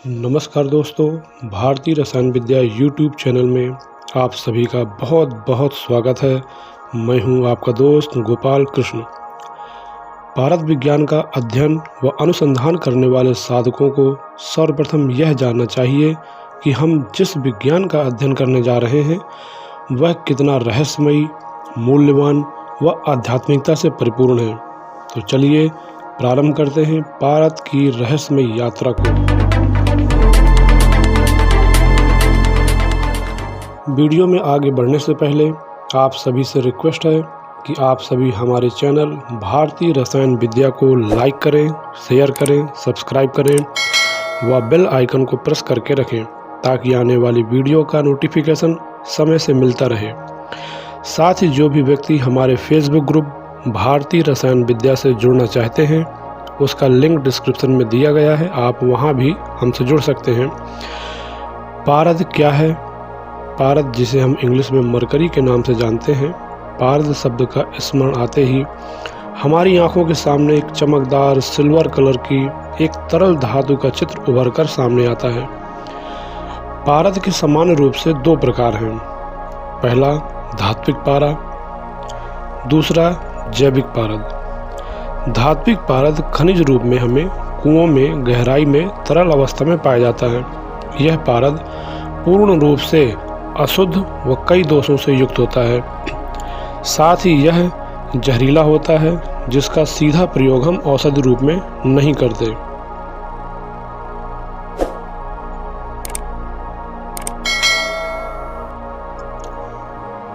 नमस्कार दोस्तों, भारतीय रसायन विद्या यूट्यूब चैनल में आप सभी का बहुत बहुत स्वागत है। मैं हूं आपका दोस्त गोपाल कृष्ण। भारत विज्ञान का अध्ययन व अनुसंधान करने वाले साधकों को सर्वप्रथम यह जानना चाहिए कि हम जिस विज्ञान का अध्ययन करने जा रहे हैं वह कितना रहस्यमयी, मूल्यवान व आध्यात्मिकता से परिपूर्ण है। तो चलिए प्रारंभ करते हैं भारत की रहस्यमयी यात्रा को। वीडियो में आगे बढ़ने से पहले आप सभी से रिक्वेस्ट है कि आप सभी हमारे चैनल भारतीय रसायन विद्या को लाइक करें, शेयर करें, सब्सक्राइब करें व बेल आइकन को प्रेस करके रखें ताकि आने वाली वीडियो का नोटिफिकेशन समय से मिलता रहे। साथ ही जो भी व्यक्ति हमारे फेसबुक ग्रुप भारतीय रसायन विद्या से जुड़ना चाहते हैं उसका लिंक डिस्क्रिप्शन में दिया गया है, आप वहां भी हमसे जुड़ सकते हैं। पारद क्या है? पारद, जिसे हम इंग्लिश में मरकरी के नाम से जानते हैं, पारद शब्द का स्मरण आते ही हमारी आंखों के सामने एक चमकदार सिल्वर कलर की एक तरल धातु का चित्र उभर कर सामने आता है। पारद के सामान्य रूप से दो प्रकार हैं। पहला धात्विक पारा, दूसरा जैविक पारद। धात्विक पारद खनिज रूप में हमें कुओं में गहराई में तरल अवस्था में पाया जाता है। यह पारद पूर्ण रूप से अशुद्ध व कई दोषों से युक्त होता है। साथ ही यह जहरीला होता है जिसका सीधा प्रयोग हम औषधि रूप में नहीं करते।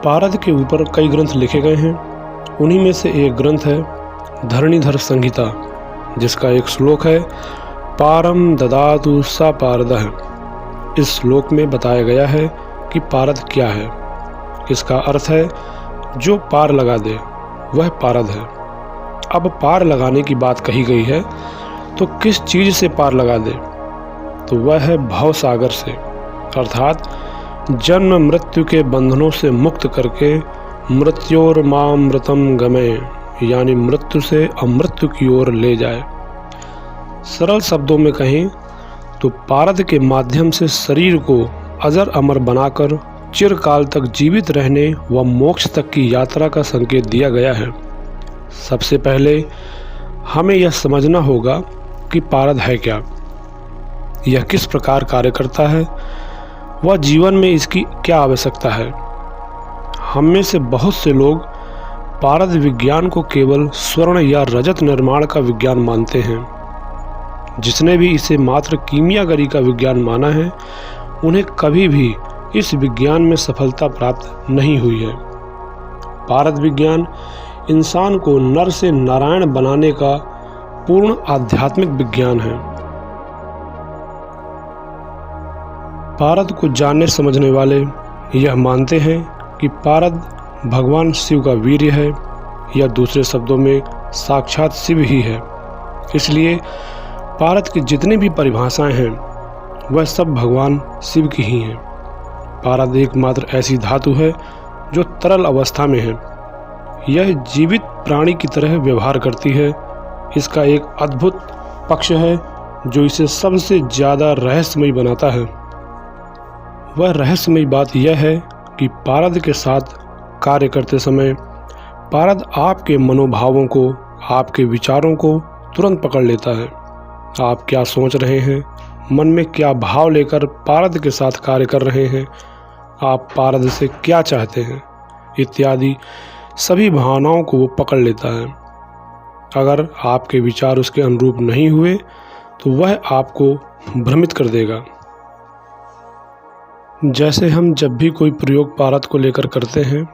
पारद के ऊपर कई ग्रंथ लिखे गए हैं। उन्हीं में से एक ग्रंथ है धरणीधर संहिता, जिसका एक श्लोक है पारम ददातु स पारदः। इस श्लोक में बताया गया है कि पारद क्या है। इसका अर्थ है जो पार लगा दे वह पारद है। अब पार लगाने की बात कही गई है तो किस चीज से पार लगा दे? तो वह है भव सागर से, अर्थात जन्म मृत्यु के बंधनों से मुक्त करके मृत्योर मामृतम गमय, यानी मृत्यु से अमृत्यु की ओर ले जाए। सरल शब्दों में कहें तो पारद के माध्यम से शरीर को अजर अमर बनाकर चिरकाल तक जीवित रहने व मोक्ष तक की यात्रा का संकेत दिया गया है। सबसे पहले हमें यह समझना होगा कि पारद है क्या, यह किस प्रकार कार्य करता है, वह जीवन में इसकी क्या आवश्यकता है। हम में से बहुत से लोग पारद विज्ञान को केवल स्वर्ण या रजत निर्माण का विज्ञान मानते हैं। जिसने भी इसे मात्र कीमियागरी का विज्ञान माना है उन्हें कभी भी इस विज्ञान में सफलता प्राप्त नहीं हुई है। पारद विज्ञान इंसान को नर से नारायण बनाने का पूर्ण आध्यात्मिक विज्ञान है। पारद को जानने समझने वाले यह मानते हैं कि पारद भगवान शिव का वीर्य है, या दूसरे शब्दों में साक्षात शिव ही है। इसलिए पारद की जितनी भी परिभाषाएं हैं वह सब भगवान शिव की ही हैं। पारद एकमात्र ऐसी धातु है जो तरल अवस्था में है। यह जीवित प्राणी की तरह व्यवहार करती है। इसका एक अद्भुत पक्ष है जो इसे सबसे ज़्यादा रहस्यमयी बनाता है। वह रहस्यमयी बात यह है कि पारद के साथ कार्य करते समय पारद आपके मनोभावों को, आपके विचारों को तुरंत पकड़ लेता है। आप क्या सोच रहे हैं, मन में क्या भाव लेकर पारद के साथ कार्य कर रहे हैं, आप पारद से क्या चाहते हैं, इत्यादि सभी भावनाओं को वो पकड़ लेता है। अगर आपके विचार उसके अनुरूप नहीं हुए तो वह आपको भ्रमित कर देगा। जैसे हम जब भी कोई प्रयोग पारद को लेकर करते हैं,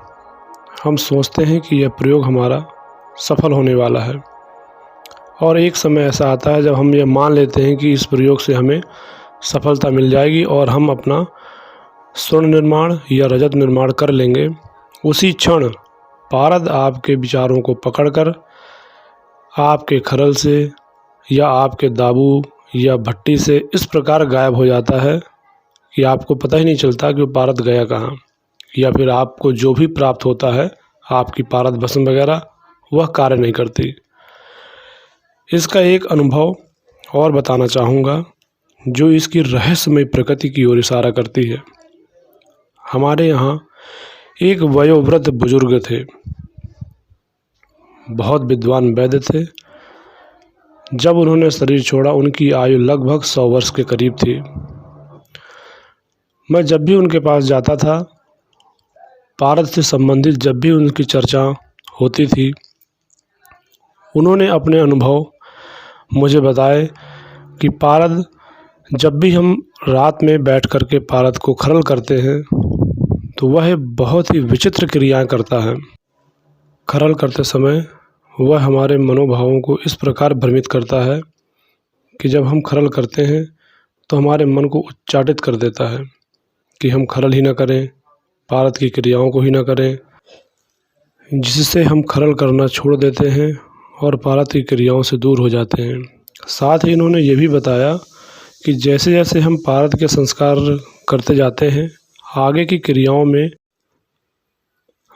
हम सोचते हैं कि यह प्रयोग हमारा सफल होने वाला है, और एक समय ऐसा आता है जब हम ये मान लेते हैं कि इस प्रयोग से हमें सफलता मिल जाएगी और हम अपना स्वर्ण निर्माण या रजत निर्माण कर लेंगे। उसी क्षण पारद आपके विचारों को पकड़कर आपके खरल से या आपके दाबू या भट्टी से इस प्रकार गायब हो जाता है कि आपको पता ही नहीं चलता कि वो पारद गया कहाँ, या फिर आपको जो भी प्राप्त होता है, आपकी पारद भस्म वगैरह, वह कार्य नहीं करती। इसका एक अनुभव और बताना चाहूँगा जो इसकी रहस्यमय प्रकृति की ओर इशारा करती है। हमारे यहाँ एक वयोवृद्ध बुजुर्ग थे, बहुत विद्वान वैद्य थे। जब उन्होंने शरीर छोड़ा उनकी आयु लगभग 100 वर्ष के करीब थी। मैं जब भी उनके पास जाता था, पारद से संबंधित जब भी उनकी चर्चा होती थी, उन्होंने अपने अनुभव मुझे बताए कि पारद, जब भी हम रात में बैठ कर के पारद को खरल करते हैं तो वह बहुत ही विचित्र क्रियाएं करता है। खरल करते समय वह हमारे मनोभावों को इस प्रकार भ्रमित करता है कि जब हम खरल करते हैं तो हमारे मन को उच्चाटित कर देता है कि हम खरल ही न करें, पारद की क्रियाओं को ही न करें, जिससे हम खरल करना छोड़ देते हैं और पारद की क्रियाओं से दूर हो जाते हैं। साथ ही इन्होंने ये भी बताया कि जैसे जैसे हम पारद के संस्कार करते जाते हैं, आगे की क्रियाओं में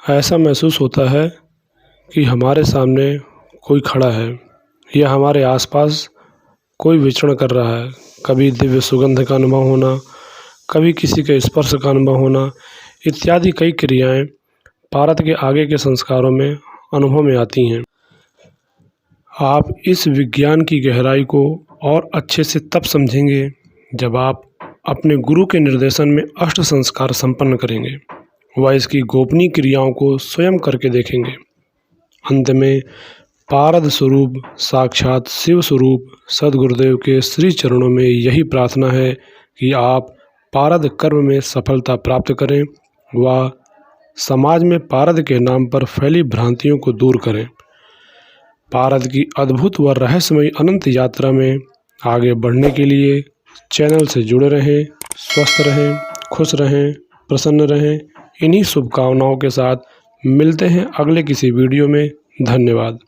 ऐसा महसूस होता है कि हमारे सामने कोई खड़ा है या हमारे आसपास कोई विचरण कर रहा है। कभी दिव्य सुगंध का अनुभव होना, कभी किसी के स्पर्श का अनुभव होना, इत्यादि कई क्रियाएं पारद के आगे के संस्कारों में अनुभव में आती हैं। आप इस विज्ञान की गहराई को और अच्छे से तब समझेंगे जब आप अपने गुरु के निर्देशन में अष्ट संस्कार संपन्न करेंगे व इसकी गोपनीय क्रियाओं को स्वयं करके देखेंगे। अंत में पारद स्वरूप साक्षात शिव स्वरूप सद्गुरुदेव के श्री चरणों में यही प्रार्थना है कि आप पारद कर्म में सफलता प्राप्त करें व समाज में पारद के नाम पर फैली भ्रांतियों को दूर करें। पारद की अद्भुत व रहस्यमय अनंत यात्रा में आगे बढ़ने के लिए चैनल से जुड़े रहें, स्वस्थ रहें, खुश रहें, प्रसन्न रहें। इन्हीं शुभकामनाओं के साथ मिलते हैं अगले किसी वीडियो में। धन्यवाद।